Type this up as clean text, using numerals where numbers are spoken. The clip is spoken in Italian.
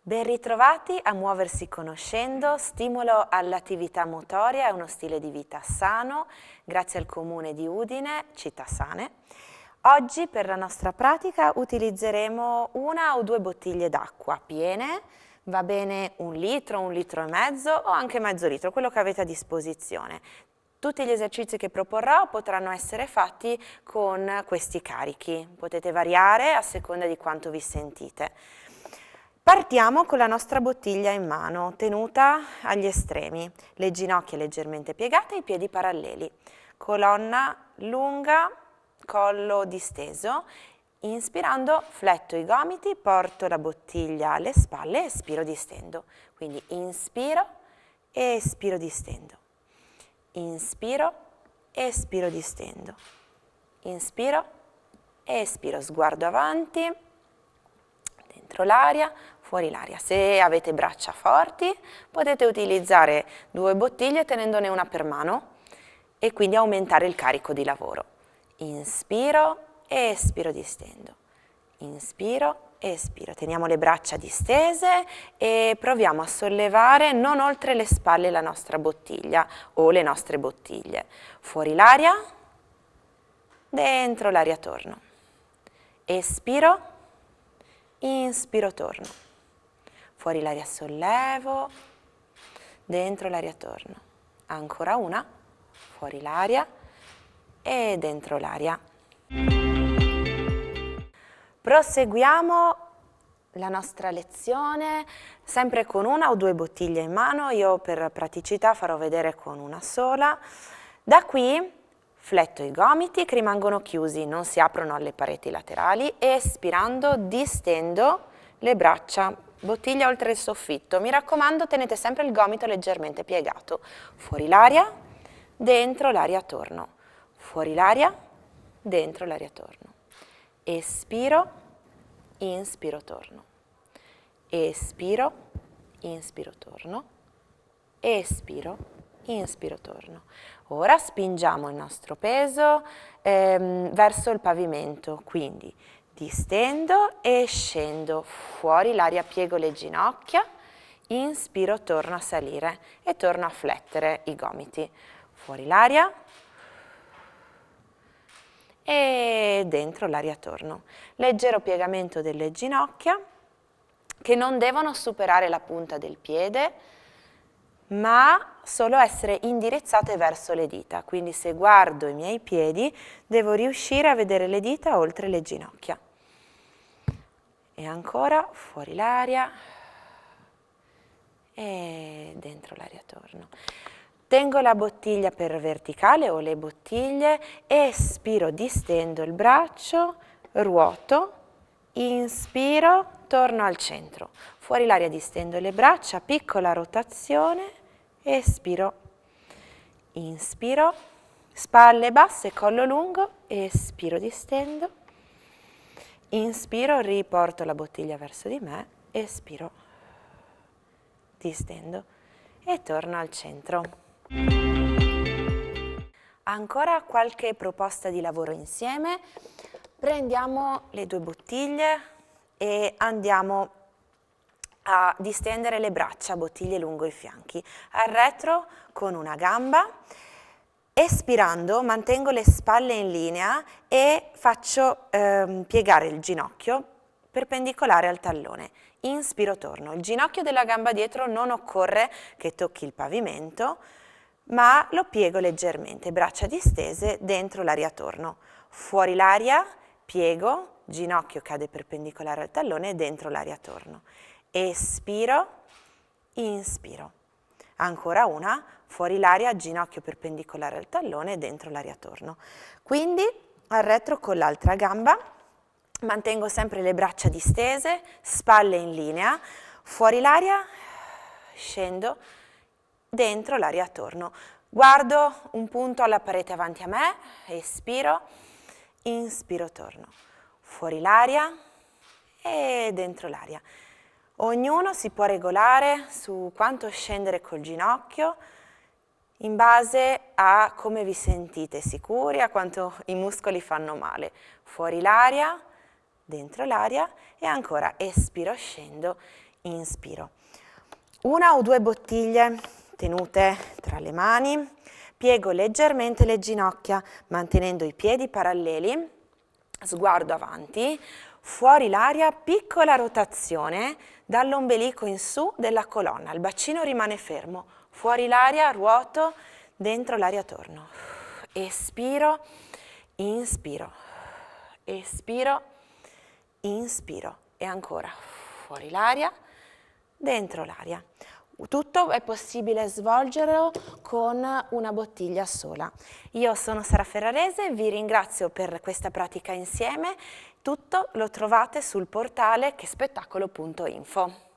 Ben ritrovati a Muoversi Conoscendo, stimolo all'attività motoria e uno stile di vita sano, grazie al Comune di Udine, Città Sane. Oggi per la nostra pratica utilizzeremo 1 o 2 bottiglie d'acqua piene, va bene 1 litro e mezzo o anche mezzo litro, quello che avete a disposizione. Tutti gli esercizi che proporrò potranno essere fatti con questi carichi, potete variare a seconda di quanto vi sentite. Partiamo con la nostra bottiglia in mano, tenuta agli estremi, le ginocchia leggermente piegate e i piedi paralleli, colonna lunga, collo disteso. Inspirando fletto i gomiti, porto la bottiglia alle spalle e espiro distendo. Quindi inspiro e espiro distendo. Inspiro e espiro distendo. Inspiro e espiro, sguardo avanti, dentro l'aria, fuori l'aria. Se avete braccia forti potete utilizzare 2 bottiglie tenendone una per mano e quindi aumentare il carico di lavoro. Inspiro e espiro distendo. Inspiro e espiro. Teniamo le braccia distese e proviamo a sollevare non oltre le spalle la nostra bottiglia o le nostre bottiglie. Fuori l'aria, dentro l'aria torno. Espiro, inspiro, torno. Fuori l'aria sollevo, dentro l'aria torno. Ancora una, fuori l'aria e dentro l'aria. Proseguiamo la nostra lezione sempre con 1 o 2 bottiglie in mano, io per praticità farò vedere con una sola. Da qui fletto i gomiti che rimangono chiusi, non si aprono alle pareti laterali e espirando distendo le braccia, bottiglia oltre il soffitto. Mi raccomando, tenete sempre il gomito leggermente piegato. Fuori l'aria, dentro l'aria torno. Fuori l'aria, dentro l'aria torno. Espiro, inspiro, torno. Espiro, inspiro, torno. Espiro, inspiro, torno. Ora spingiamo il nostro peso verso il pavimento, quindi distendo e scendo. Fuori l'aria, piego le ginocchia, inspiro, torno a salire e torno a flettere i gomiti. Fuori l'aria e dentro l'aria torno. Leggero piegamento delle ginocchia che non devono superare la punta del piede, ma solo essere indirizzate verso le dita. Quindi se guardo i miei piedi devo riuscire a vedere le dita oltre le ginocchia. E ancora fuori l'aria e dentro l'aria torno. Tengo la bottiglia per verticale o le bottiglie, espiro, distendo il braccio, ruoto, inspiro, torno al centro. Fuori l'aria distendo le braccia, piccola rotazione, espiro, inspiro, spalle basse, collo lungo, espiro, distendo, inspiro, riporto la bottiglia verso di me, espiro, distendo e torno al centro. Ancora qualche proposta di lavoro insieme. Prendiamo le 2 bottiglie e andiamo a distendere le braccia, bottiglie lungo i fianchi. Al retro con una gamba. Espirando mantengo le spalle in linea e faccio piegare il ginocchio perpendicolare al tallone. Inspiro, torno. Il ginocchio della gamba dietro non occorre che tocchi il pavimento, ma lo piego leggermente, braccia distese, dentro l'aria torno. Fuori l'aria, piego, ginocchio cade perpendicolare al tallone e dentro l'aria torno. Espiro, inspiro. Ancora una, fuori l'aria, ginocchio perpendicolare al tallone e dentro l'aria torno. Quindi al retro con l'altra gamba, mantengo sempre le braccia distese, spalle in linea, fuori l'aria, scendo, dentro l'aria torno. Guardo un punto alla parete avanti a me, espiro, inspiro, torno. Fuori l'aria e dentro l'aria. Ognuno si può regolare su quanto scendere col ginocchio in base a come vi sentite sicuri, a quanto i muscoli fanno male. Fuori l'aria, dentro l'aria e ancora espiro, scendo, inspiro. Una o due bottiglie tenute tra le mani, piego leggermente le ginocchia mantenendo i piedi paralleli, sguardo avanti, fuori l'aria, piccola rotazione dall'ombelico in su della colonna, il bacino rimane fermo, fuori l'aria, ruoto, dentro l'aria torno. Espiro, inspiro, espiro, inspiro e ancora fuori l'aria, dentro l'aria. Tutto è possibile svolgerlo con una bottiglia sola. Io sono Sara Ferrarese, vi ringrazio per questa pratica insieme. Tutto lo trovate sul portale chespettacolo.info.